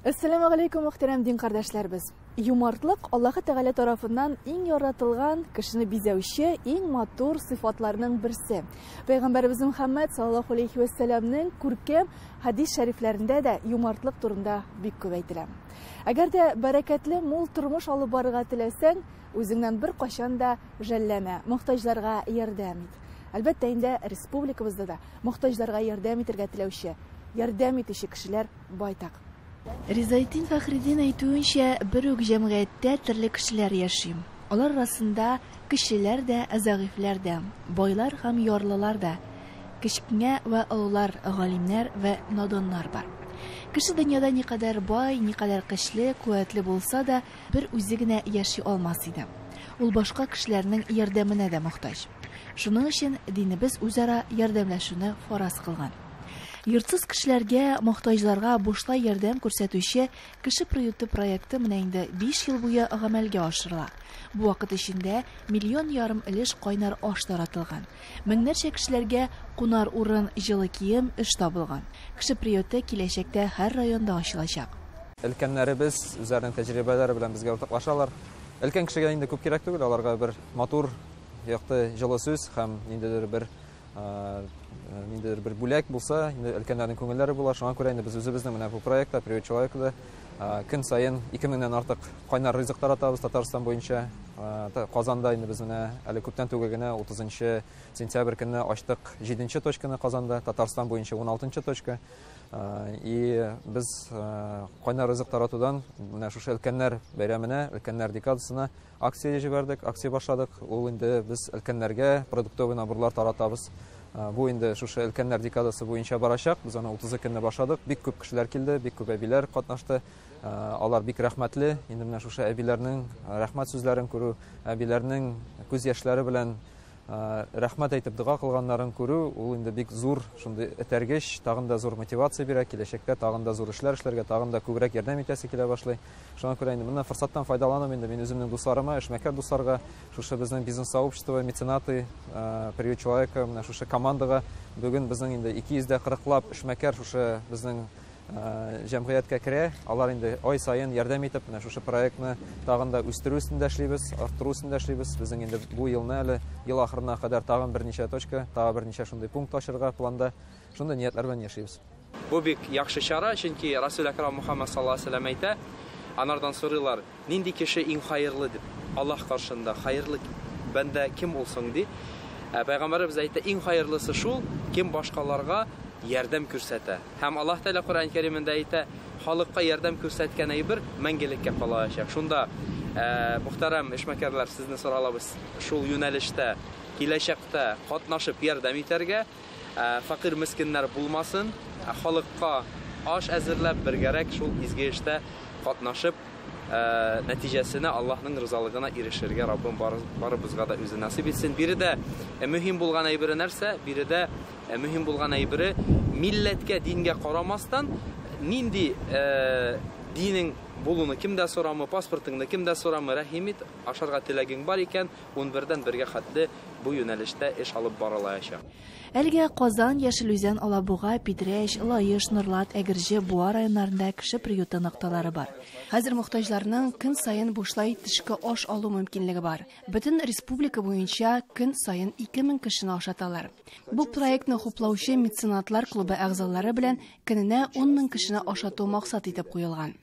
Assalamu alaikum, muhterem din kardeşlerimiz. Юмартлык Аллаһы Тәгалә тарафыннан иң яратылган, кешене бизәүче, иң матур сыйфатларның берсе. Пәйгамбәрбез Мөхәммәд саллаллаһу алейхи ва сәлламның күркәм хадис шәрифләрендә дә юмартлык турында бик күп әйтелә. Әгәр дә бәрәкәтле, мул тормыш алып барырга теләсәң, үзеңнән бер кашан да жәлләмә, мохтаҗларга ярдәм ит. Әлбәттә, инде республикабызда да мохтаҗларга ярдәм итәргә теләүче, ярдәм итүче кешеләр байтак. Ризаетдин Фәхриддин әйтүенчә, бер үк җәмгыятьтә төрле кешеләр яши. Алар арасында кешеләр дә, зәгыйфьләр дә, байлар һәм ярлылар да, кечкенә вә олылар, галимнәр вә наданнар бар. Кеше дөньяда никадәр бай, никадәр көчле, куәтле булса да, бер үзе генә яши алмас иде. Ул башка кешеләрнең ярдәменә дә мохтаҗ. Шуның өчен динебез үзара ярдәмләшүне фараз кылган. Йортсыз кешеләргә, мохтаҗларга бушлай ярдәм күрсәтүче кеше приюты проекты менә инде 5 ел буе гамәлгә ашырыла. Бу вакыт эчендә 1,5 миллион өлеш кайнар аш таратылган. Меңнәрчә кешеләргә кунар урын, җылы кием, эш табылган. Кеше приюты киләчәктә һәр районда ачылачак. Өлкәннәребез үзләренең тәҗрибәләре белән безгә уртаклашалар. Өлкән кешегә инде күп кирәк түгел, аларга бер матур, якты, җылы сүз һәм ниндидер бер бүләк булса, өлкәннәрнең күңелләре була. Шуңа күрә инде без үзебезнең менә бу проектта «Приют человека» көн сайын 2000-нән артык кайнар ризык таратабыз Татарстан буенча. Казанда инде без менә әле күптән түгел генә 30 сентябрь көнне ачтык 7-нче точканы Казанда, Татарстан буенча 16-нчы точка. И без кайнар ризык таратудан менә шушы өлкәннәр бәйрәменә, өлкәннәр декадасына акция җибәрдек, акция башладык. Ул инде без өлкәннәргә продуктовый наборлар таратабыз. Бу инде шушы өлкәннәр декадасы буенча барачак. Без аны 30 көнне башладык. Бик күп кешеләр килде, бик күп әбиләр катнашты. Алар бик рәхмәтле. Инде менә шушы әбиләрнең рәхмәт сүзләрен күрү, әбиләрнең күз яшьләре белән рәхмәт әйтеп дуга кылганнарын күрү, ул инде бик зур, шундый этәргеч, тагын да зур мотивация бирә, киләчәктә тагын да зур эшләр эшләргә, тагын да күбрәк ярдәм итәсе килә башлый. Шуңа күрә инде моннан форсаттан файдаланам инде мин үземнең дусларыма, эшмәкәр дусларга, шушы безнең бизнес сообщество, меценаты, «Приют человека», менә шушы командага бүген безнең инде 240 эшмәкәр шушы безнең җәмгыятькә керә. Алар инде ай сайын ярдәм итеп, менә шушы проектны тагын да үстерү өстендә эшлибез, арттыру өстендә эшлибез. Безнең инде бу елны әле ел ахырына кадәр тагын берничә точка, тагын берничә шундый пункт ачырга планда. Шундый ниятләр белән яшибез. Бу бик яхшы чара, чөнки Расул Акрам Мөхәммәд саллаллаһу алейһи ва сәллям әйтә, анардан сорыйлар, нинди кеше иң хәерле дип. Аллаһ каршында хәерле бәндә кем булсын ди. Пәйгамбәрбез әйтә, иң хәерлесе шул, кем башкаларга ярдәм күрсәтә. Һәм Аллаһ Тәгалә Коръән Кәримендә әйтә, халыкка ярдәм күрсәткән әйбер мәңгелеккә калачак. Шунда мөхтәрәм эшмәкәрләр, сезне соралабыз, шул юнәлештә киләчәктә катнашып ярдәм итәргә, факир мискиннәр булмасын, халыкка аш әзерләп бергәрәк шул изге эштә катнашып, нәтиҗәсенә Аллаһның ризалыгына ирешергә Раббым барыбызга да үзе насип итсен. Биредә мөһим булган әйбере нәрсә? Биредә мөһим булган әйбере милләткә, дингә карамастан, нинди динең булуны кимдә сорамы, паспортыңны кимдә сорамы, рәхим ит, ашарга теләгең бар икән, 11-дән 1-гә хәтле бу юнәлештә эш алып барылачак. Әлегә Казан, Яшелүзән, Алабуга, Питрәч, Лаеш, Норлат, Әгерҗе, Буа районнарында кеше приюты нокталары бар. Хәзер мохтаҗларның көн сайын бушлай төшке аш алу мөмкинлеге бар. Бөтен республика буенча көн сайын 2000 кешене ашаталар. Бу проектны хуплаучы меценатлар клубы әгъзалары белән көненә 10,000 кешене ашату максат итеп куелган.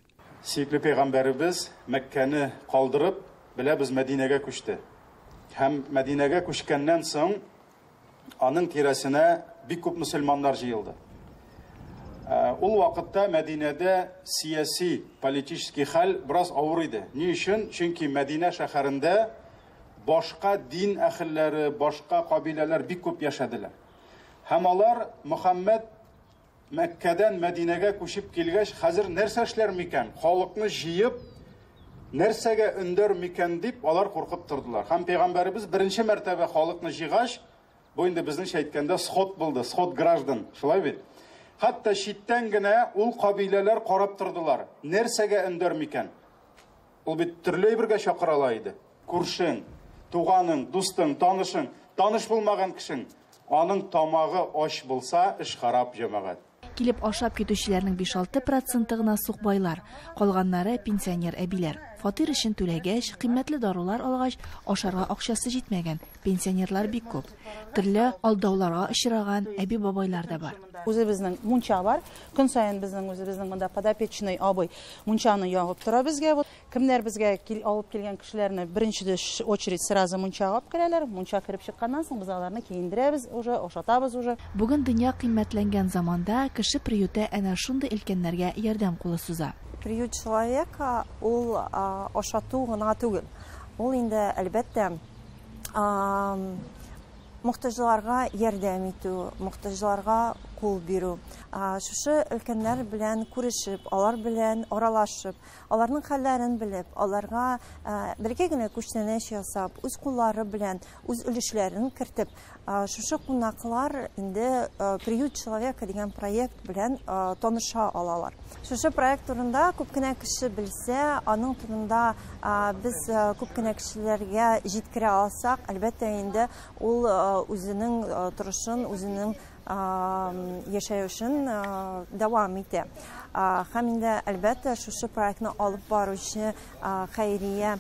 Сөйкле пәйгамбәрбез Мәккәне калдырып, беләбез Мәдинәгә күчте. Һәм Мәдинәгә күчкәннән соң аның тирәсенә бик күп мөселманнар җыелды. Ул вакытта Мәдинәдә сияси, политический хәл бераз авыр иде. Ни өчен? Чөнки Мәдинә шәһәрендә башка дин әһелләре, башка кабиләләр бик күп яшәделәр. Һәм алар Мөхәммәд Мәккәдән Мәдинәгә күчеп килгәч, хәзер нәрсә эшләр микән? Халыкны җыеп, нәрсәгә өндәр микән дип алар куркып тордылар. Һәм пәйгамбәрбез беренче мәртәбә халыкны җыйгач, бу инде безнең әйткәндә сход булды, сход граждан, шулай бит. Хәтта читтән генә ул кабиләләр карап тордылар. Нәрсәгә өндәр микән? Ул бит төрле бергә чакырала иде. Күршең, туганың, дустың, танышың, таныш булмаган кешең, аның тамагы аш булса, эш харап җәмәгать. килеп ашап китүчеләрнең 5-6% гына сукбайлар, калганнары пенсионер әбиләр. Фатир өчен түләгәч, кыйммәтле дарулар алгач, ашарга акчасы җитмәгән пенсионерлар бик күп. Төрле алдауларга очраган әби-бабайлар да бар. Үзебезнең мунча бар. Көн саен үзебезнең монда подопечный абый мунчаны ягып тора безгә. Кемнәр безгә алып килгән кешеләрне беренче очередь сразу мунчага алып керәләр. Мунча кереп чыкканнан соң без аларны киендерәбез, уже ашатабыз уже. Бүген дөнья кыйммәтләнгән заманда кеше приюты әнә шундый өлкәннәргә ярдәм кулы суза. Приют человека ул ашату гына түгел. Ул инде әлбәттә мохтаҗларга ярдәм итү, мохтаҗларга кул бирү. Шушы өлкәннәр белән күрешеп, алар белән аралашып, аларның хәлләрен белеп, аларга бергә генә күчтәнәч ясап, үз куллары белән үз өлешләрен кертеп, шушы кунаклар инде приют человека дигән проект белән таныша алалар. Шушы проект турында күп кенә кеше белсә, аның турында без күп кенә кешеләргә җиткерә алсак, әлбәттә инде ул үзенең торышын, үзенең яшәешен дәвам итә. Һәм инде әлбәттә шушы проектны алып баручы хәйрия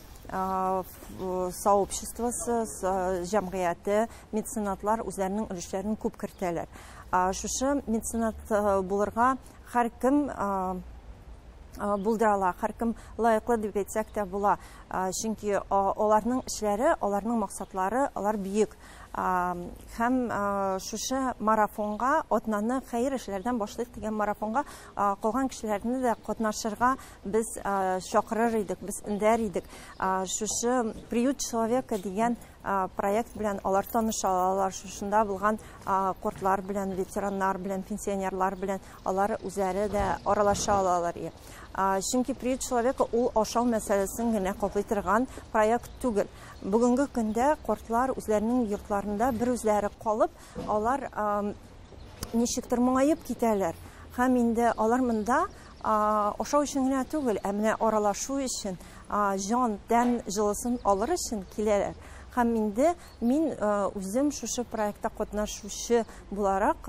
сообществосы, җәмгыяте, меценатлар үзләренең өлешләрен күп кертәләр. Шушы меценат булырга һәркем булдырала, һәркем лаеклы дип әйтсәк тә була. Чөнки аларның эшләре, аларның максатлары, алар бийек. Һәм шушы марафонга, атнаны хәйр эшләрдән башлыйк дигән марафонга калган кешеләрне дә катнашырга без чакырыр идек, без индәр идек. Шушы приют человека дигән проект белән алар таныша алалар, шушында булган кортлар белән, ветераннар белән, пенсионерлар белән алар үзләре дә аралаша алалар. Чөнки приют человека ул ашау мәсьәлесен генә каплый торган проект түгел. Бүгенге көндә кортлар үзләренең йортларында бер үзләре калып, алар ничектер моңаеп китәләр. Һәм инде алар монда ашау өчен генә түгел, ә менә аралашу өчен, җан, тән җылысын алыр өчен киләләр. Һәм инде мин үзем шушы проектта катнашучы буларак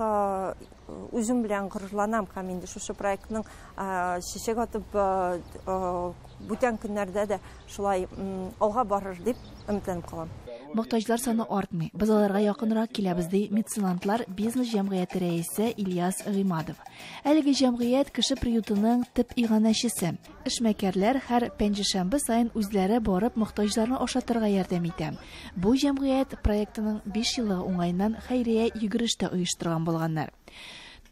үзем белән горурланам. Һәм инде шушы проектның чәчәк атып бүтән көннәрдә дә шулай алга барыр дип өметләнеп калам. Мохтаҗлар саны артмый. Без аларга якынрак киләбез ди меценантлар бизнес җәмгыяте рәисе Ильяс Гыймадов. Әлеге җәмгыять кеше приютының төп иганәчесе. Эшмәкәрләр һәр пәнҗешәмбе саен үзләре барып мохтаҗларны ашатырга ярдәм итә. Бу җәмгыять проектының 5 еллыгы уңайыннан хәйрия йөгерештә оештырган булганнар.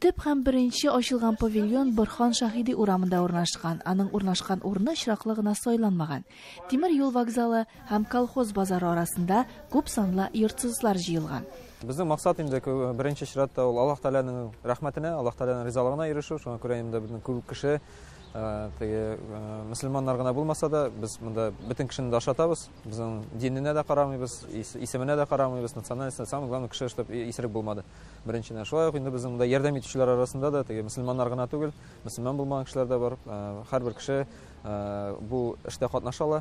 Төп һәм беренче ачылган павильон Борхан Шаһиди урамында урнашкан. Аның урнашкан урыны чираклы гына сайланмаган. Тимер юл вокзалы һәм колхоз базары арасында күп санлы йортсызлар җыелган. Безнең максат инде беренче чиратта ул Аллаһ Тәгаләнең рәхмәтенә, Аллаһ Тәгаләнең ризалыгына ирешү. Шуңа күрә инде безнең күп кеше мөселманнар гына булмаса да, без монда бөтен кешене дә ашатабыз. Безнең диненә дә карамыйбыз, исеменә дә карамыйбыз, национальностена, самое главное кеше штаб исерек булмады. Беренчедән шулай ук инде безнең монда ярдәм итүчеләр арасында да мөселманнар гына түгел, мөселман булмаган кешеләр дә бар. Һәрбер кеше бу эштә катнаша.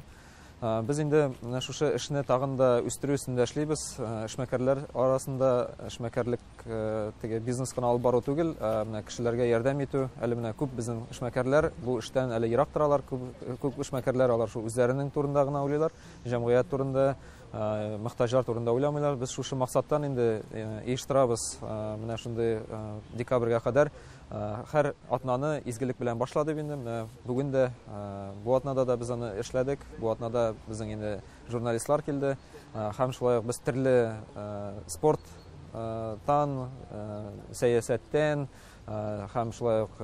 Без инде шушы эшне тагын да үстерү өстендә эшлибез. Эшмәкәрләр арасында эшмәкәрлек бизнесны алып бару түгел, менә кешеләргә ярдәм итү. Әле менә күп безнең эшмәкәрләр бу эштән әле ерак торалар. Күп эшмәкәрләр алар шу үзләренең турында гына уйлыйлар, җәмгыять турында, мохтаҗлар турында уйламыйлар. Без шушы максаттан инде оештырабыз. Менә шундый декабрьгә кадәр һәр атнаны изгелек белән башладык инде. Бүген дә бу атнада да без аны эшләдек. Бу атнада безнең инде журналистлар килде. Һәм шулай ук без төрле спорттан, сәясәттән, һәм шулай ук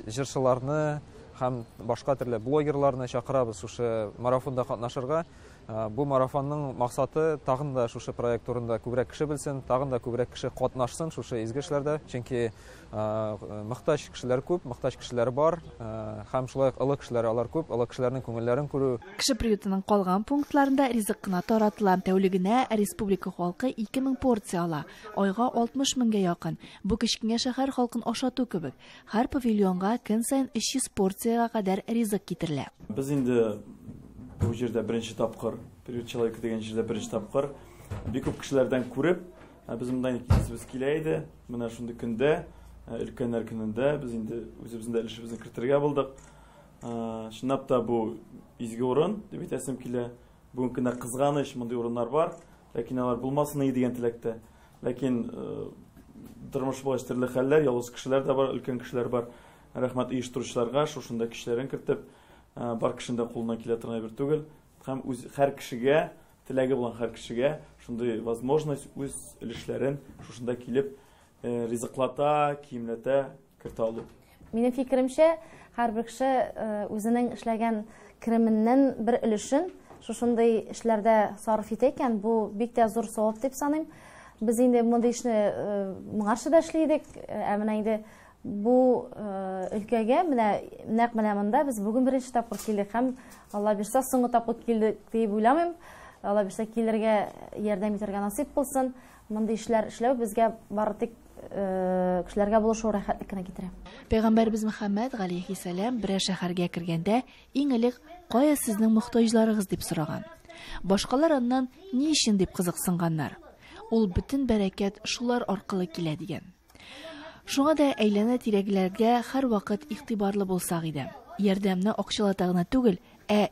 җырчыларны һәм башка төрле блогерларны чакырабыз шушы марафонда катнашырга. Бу марафонның максаты тагын да шушы проект турында күбрәк кеше белсен, тагын да күбрәк кеше катнашсын шушы изге эшләрдә. Чөнки мохтаҗ кешеләр күп, мохтаҗ кешеләр бар, һәм шулай ук олы кешеләр алар күп, олы кешеләрнең күңелләрен күрү. Кеше приютының калган пунктларында ризык кына таратыла. Тәүлегенә республика халкы 2000 порция ала, айга 60 меңгә якын. Бу кечкенә шәһәр халкын ашату кебек. Һәр павильонга көн саен 300 порциягә кадәр ризык китерелә. Без инде бу җирдә беренче тапкыр, приют человека дигән җирдә беренче тапкыр бик күп кешеләрдән күреп, без монда килә иде. Менә шундый көндә Ülkenler gününde biz indi özümüzün de ilişimizin kırtırıya bulduk. Şınap da bu izgi orun. Debit esim kile bugün günde kızganış mındı orunlar var. Lakin onlar bulmasın iyi diyen tilekte. Lakin durmuş bulaştırılı haller, yalnız kişiler de var, ülken kişiler var. Rahmet uyuşturucularga, şuşunda kişilerin kırtıp bar kişinde kuluna kiletine bir tügül. Hem her kişiye, tilegi bulan her kişiye şunday возможность öz ilişkilerin şuşunda kilip rızıklata, kiyimlete kırta alı. Benim fikrimce her bir kişi özünün işlegen kiriminden bir ilişkin şuşunday işlerde sarf eteyken bu bek de zor savap dep sanayım. Biz indi bunday işni mıgarşı işleydik. Eminaydı bu ülkege mine bileminde biz bugün birinci tapır keldik. Hem Allah birse soңғы tapır keldik deyip uylamayım. Allah birse kellerge yardım eterge nasip bulsun. Bunday işler işlep bizge barıtık kişilerge buluşu rahatlıkına getirir. Peygamberimiz Muhammed aleyhisselam bir şehirge kirgende iň ilk "Kaya sizning muhtojlaryňyz" dep soragan. Başkalar ondan "Ni işin" dep kızıksınganlar. Ol bütün bereket şular arkaly kile digen. Şuңa da әйләнә тирәкләргә һәр вакыт игътибарлы булсак иде. Ярдәмне акчалата гына түгел,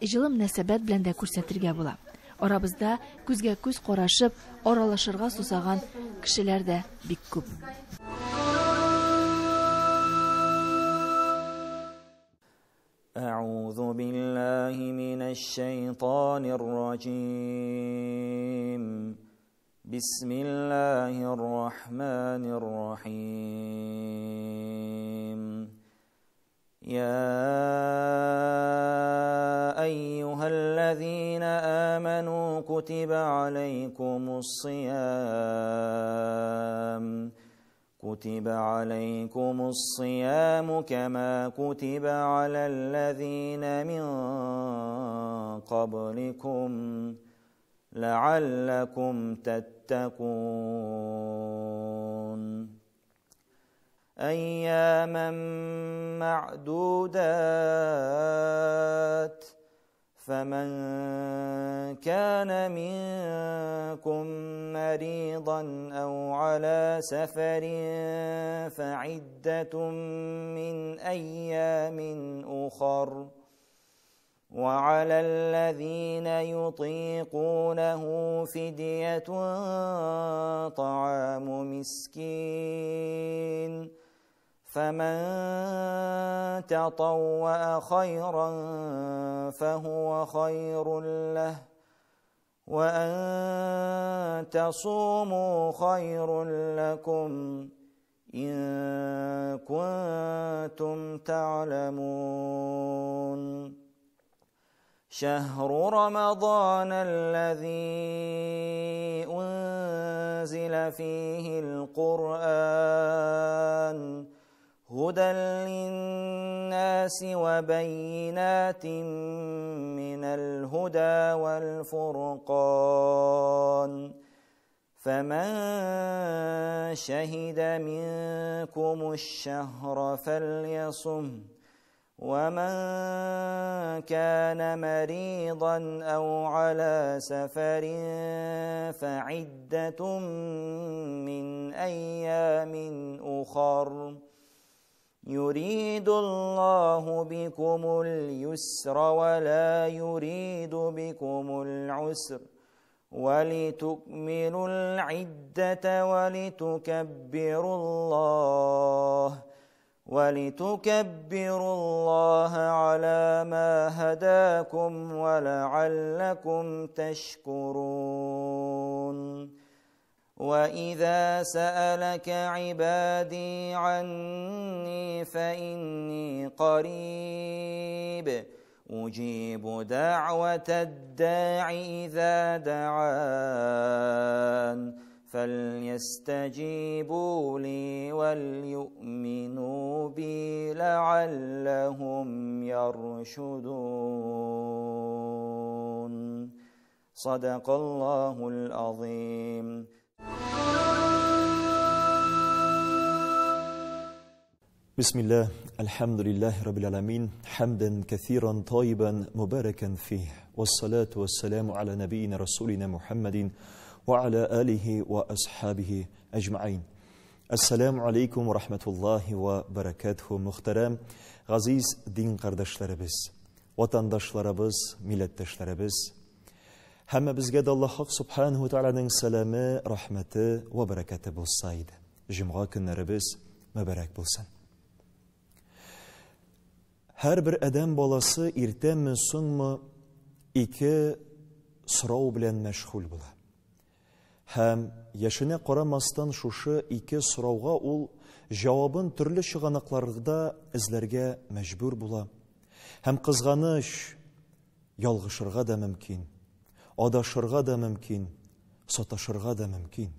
җылы мөнәсәбәт белән дә күрсәтергә була. Арабызда күзгә күз карашып, аралашырга сусаган кешеләр дә бик күп. أعوذ بالله من الشيطان الرجيم بسم الله الرحمن الرحيم يا أيها الذين آمنوا كتب عليكم الصيام كما كتب على الذين من قبلكم لعلكم تتقون أياما معدودات فمن كان منكم مريضا أو على سفر فعدة من أيام أخر وعلى الذين يطيقونه فدية طعام مسكين فمن تطوع خيرا فهو خير له وأن تصوموا خير لكم إن كنتم تعلمون شهر رمضان الذي أنزل فيه القرآن هدى للناس وبينات من الهدى والفرقان فمن شهد منكم الشهر فليصم ومن كان مريضا أو على سفر فعدة من أيام أخر يريد الله بكم اليسر ولا يريد بكم العسر ولتكملوا العدة ولتكبروا الله على ما هداكم ولعلكم تشكرون وإذا سألك عبادي عني فإني قريب أجيب دعوة الداع إذا دعان فليستجيبوا لي وليؤمنوا بي لعلهم يرشدون صدق الله العظيم. بسم الله الحمد لله رب العالمين حمدا كثيرا طيبا مباركا فيه والصلاة والسلام على نبينا رسولنا محمد وعلى آله وأصحابه أجمعين. Assalamu alaikum wa rahmatullahi wa barakatuhu. Muhterem, gaziz din kardeşlerimiz, vatandaşlarımız, milletteşlerimiz, hammamizga Alloh subhanahu wa ta'alaning salami, rahmati va barakati bo'lsaydi. Juma kunlarimiz mübarek bo'lsin. Her bir adam bolası ertami so'ngmi iki so'rov bilan mashg'ul bo'ladi. Hem yaşına qaramasdan şuşu iki so'rovga ul javobin turli shiğanaqlarda izlarga majbur bo'la. Hem qizg'anish, yolg'ishirga da mumkin, adashirga da mumkin, sotashirga da mumkin.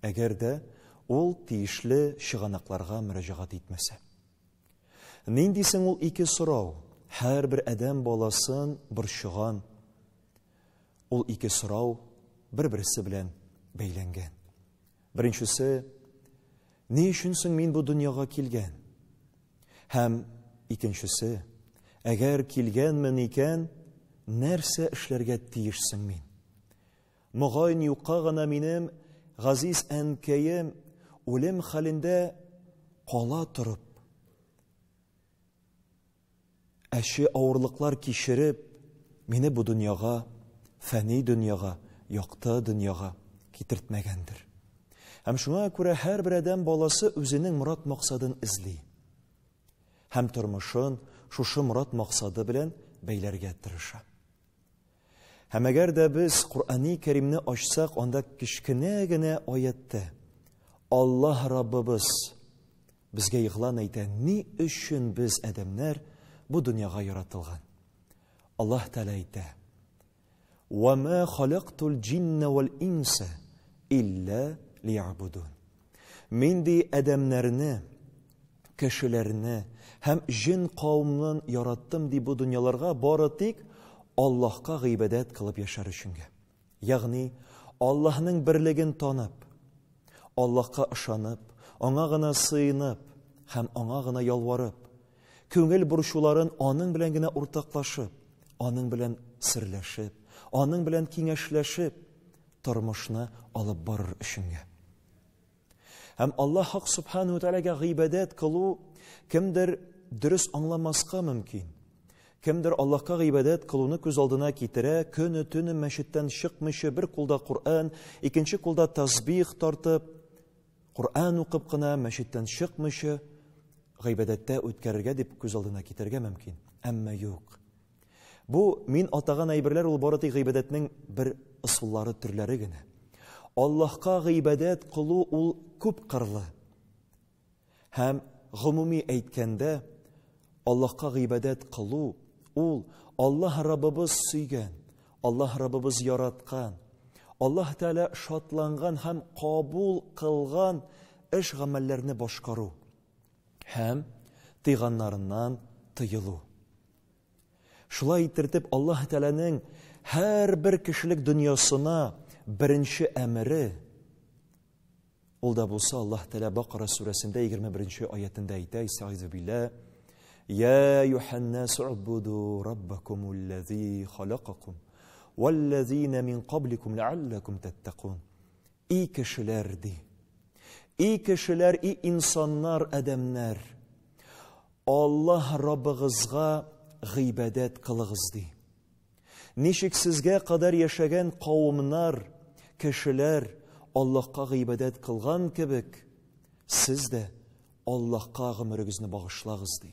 Agar da ul tiyishli shiğanaqlarga mürajaat etmese. Nendising ul iki so'rov her bir adam bolasın bir shiğan. Ul iki so'rov bir-birisi bilan beylengen. Birinchisi, ne üçünsün men bu dunyoga kelgan? Hem ikinchisi, agar kelganman ekan, narsa ishlarga tiyishsin men? Mug'oyn yuqag'ina menim g'aziz ankayim o'lim halinde qola turib, ashi og'irliqlar kechirib, meni bu dunyoga, fani dunyoga, yoqta dunyoga getirtmegendir. Hem şuna göre her bir adam balası özünün murat maksadını izli. Hem turmuşun şuşu murat maksadı bilen beylerge ettirişe. Hem eğer de biz Kur'an-ı Kerim'ni açsak onda kişkinegine ayette Allah Rabbimiz bizge yıkılan eyten ni üçün biz adamlar bu dünyaya yaratılgan. Allah Teala eyte وَمَا خَلَقْتُ الْجِنَّ وَالْاِنْسَ İlla liya'budun. Men de adamlarını, kişilerini hem jin kavminin yarattım di bu dünyalarga baratik Allah'a gıybedet kılıp yaşar üçünge. Yani Allah'ın birligini tanıp, Allah'a ışanıp, ona gına sığınıp, hem ona gına yalvarıp, köngel burşuların onun bilen gına ortaklaşıp, onun bilen sırlaşıp, onun bilen kineşleşip, turmuşna alıp barır işinge. Hem Allah hak subhanahu ta'alaga gıybedet kılu kimdir dürüst anlamaska mümkün. Kimdir Allah'a gıybedet kılını göz aldına kitire, könü tünü meşitten çıkmışı bir kulda Kur'an, ikinci kulda tasbih tartıp, Kur'an okıp kına meşitten çıkmışı gıybedette ötkererge dip göz aldına kitirge mümkün. Ama yok. Bu min atağan aybirler ol barati gıybedetinin bir ısılları türleri gine. Allah'a gıybedet kılı ol küp karlı. Hem gımumi eytkende Allah'a gıybedet kılı ol Allah Rabbimiz suygen, Allah Rabbimiz yaratkan, Allah Teala şatlangan hem kabul kılgan iş gamellerini başkaru. Hem tıyganlarından tıyılu. Şulay ittirtip Allah Teala'nın her bir kişilik dünyasına birinci emri ol da bulsa Allah Teala Bakara suresinde 21. ayetinde ayette Estaizu billah Ya yuhannasu ubudu rabbakumullezî halakakum vellezîne min qablikum leallekum tettekûn. İyi kişilerdi. İyi kişiler, iyi insanlar, adamlar. Allah Rabbinizga gıybedet kılığızdı. Nişik sizge kadar yaşayan kavimler, kişiler Allah'a gıybedet kılgan kebek, siz de Allah'a ömrünüzü bağışlağızdı.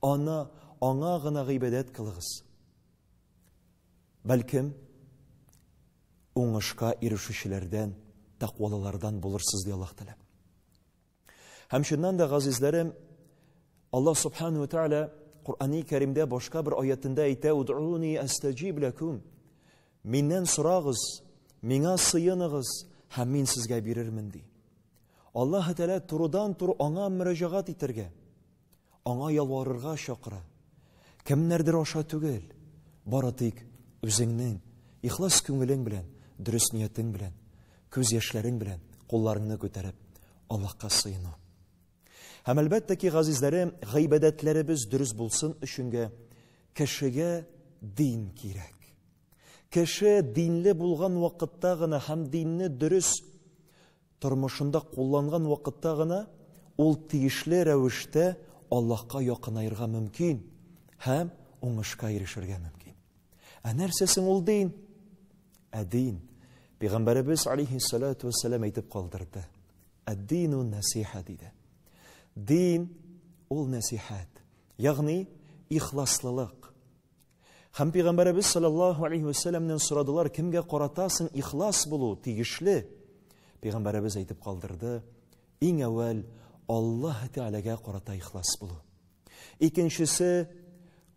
Ona gına gıybedet kılığız. Belkim oңышқа erişişlerden, takvalılardan bulursunuz diye Allah Teala. Hemşinden de gazizlerim, Allah Subhanahu ve Teala Kur'an-ı Kerim'de başka bir ayetinde ayette "Ud'uni estecib lekum." Menden sorağız, mena sıyınığız, hem men sizge birirmin di. Allah Teala turudan turu ona müracaat etirge, ona yalvarırga şakıra. Kimlerdir aşağı tügel? Baratik özünün, ihlas köngülün bilen, dürüst niyetin bilen, göz yaşların bilen, kollarını götürüp Allah'a sıyını. Hem elbette ki gazizlerim, gıybedetlerimiz dürüst bulsun üçünge, kişiye din kirek. Kişi dinli bulgan vakitte gına hem dinini dürüst тормышында кулланган вакытта гына ул тиешле рәвештә Аллаһка якынайырга мөмкин һәм уңышка ирешергә мөмкин. Ә нәрсәсен ул дин? Дин. Пәйгамбәрбез алейһиссалату вассалам әйтеп калдырды. Ад-дину насиха диде. Дин ул насихат, ягъни ихласлылык. Һәм Пәйгамбәрбез саллаллаһу алейһи вассаламнан сорадылар, кемгә каратасың ихлас булу тиешле? Пәйгамбәрбез әйтеп калдырды, иң әүвәл Аллаһ Тәгаләгә карата ихлас булу. Икенчесе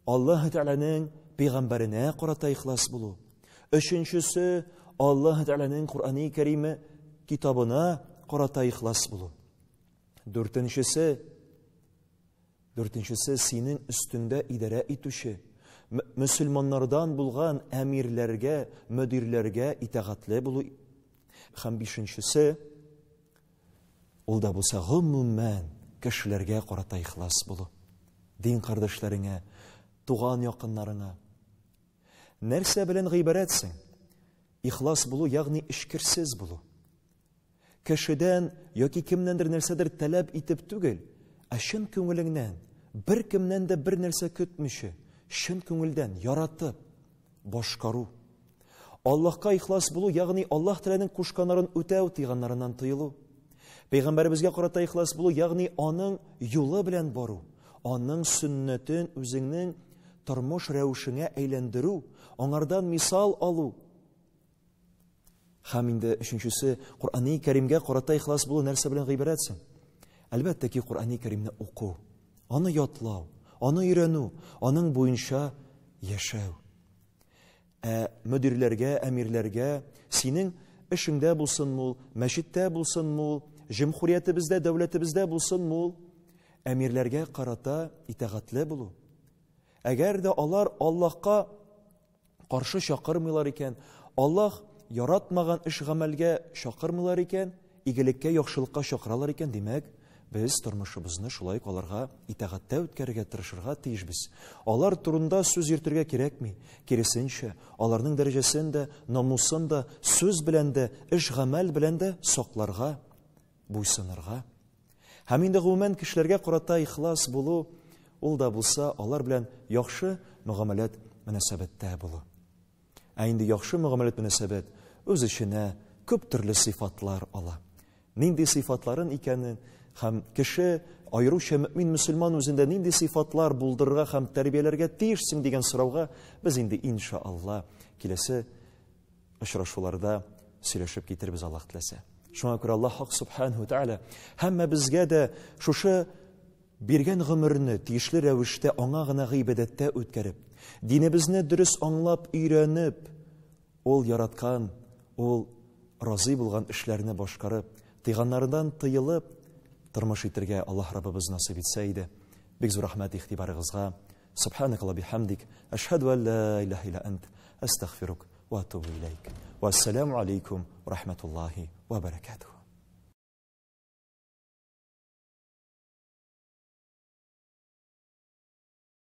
Аллаһ Тәгаләнең пәйгамбәренә карата ихлас булу. Өченчесе Аллаһ Тәгаләнең Куръани Кәриме китабына карата ихлас булу. Дүртенчесе синең өстендә идарә итүче мөселманнардан булган әмирләргә, мөдирләргә итәгатьле булу. Һәм бишенчесе ул да булса гомумән кешеләргә карата ихлас булу. Дин кардәшләреңә, туган якыннарыңа. Нәрсә белән гыйбарәтсең? Ихлас булу, ягъни эшкерсез булу. Кешедән яки кемнәндер нәрсәдер таләп итеп түгел, ә чын күңелеңнән, бер кемнән дә бер нәрсә көтмичә, чын күңелдән яратып башкару. Аллаһка ихлас булу, ягъни Аллаһ Тәгаләнең кушканнарын үтәү, тыйганнарыннан тыелу. Пәйгамбәребезгә карата ихлас булу, ягъни аның юлы белән бару, аның сөннәтен үзеңнең тормыш рәвешеңә әйләндерү, аңардан мисал алу. Һәм инде өченчесе Куръани Кәримгә карата ихлас булу нәрсә белән гыйбарәтсең? Әлбәттә ки Куръани Кәримне уку, аны ятлау, аны өйрәнү, аның буенча яшәү. Мөдирләргә, әмирләргә, синең эшеңдә булсынмы, мәчеттә булсынмы, җәмгыятебездә, дәүләтебездә булсынмы, әмирләргә карата итәгатьле булу. Әгәр дә алар Аллаһка каршы чакырмыйлар икән, Аллаһ яратмаган эш гамәлгә чакырмыйлар икән, игелеккә, яхшылыкка чакыралар икән, димәк, без тормышыбызны шулай аларга итәгатьтә үткәрергә тырышырга тиешбез. Алар турында сүз йөртергә кирәкми, киресенчә, аларның дәрәҗәсен дә, намусын да, сүз белән дә, эш гамәл белән дә сакларга, буйсынырга. Һәм инде гомумән кешеләргә карата ихлас булу, ул да булса, алар белән яхшы мөгамәләт мөнәсәбәттә булу. Ә инде яхшы мөгамәләт мөнәсәбәт үз эченә күп төрле сыйфатлар ала. Нинди сыйфатларын икәнен һәм кеше, айруча мөмин мөселман үзендә нинди сыйфатлар булдырырга һәм тәрбияләргә тиешсең дигән сорауга без инде иншаалла киләсе очрашуларда сөйләшеп китербез, Аллаһ теләсә. Шуңа күрә Аллаһ субханаһу тәгалә һәммәбезгә дә шушы биргән гомерне тиешле рәвештә аңа гына гыйбадәттә үткәреп, динебезне дөрес аңлап, өйрәнеп, ул яраткан, ул разый булган эшләрне башкарып, тыйганнардан тыелып, тормыш итәргә Аллаһ Раббыбыз насыйп итсә иде. Бик зур рәхмәт игътибарыгызга. Субханакалла бихамдик, ашһаду ан ла илаха илля ант, астагфирук ва атубу илейк. Ва ассаламу алейкум ва рахматуллахи ва баракатуһ.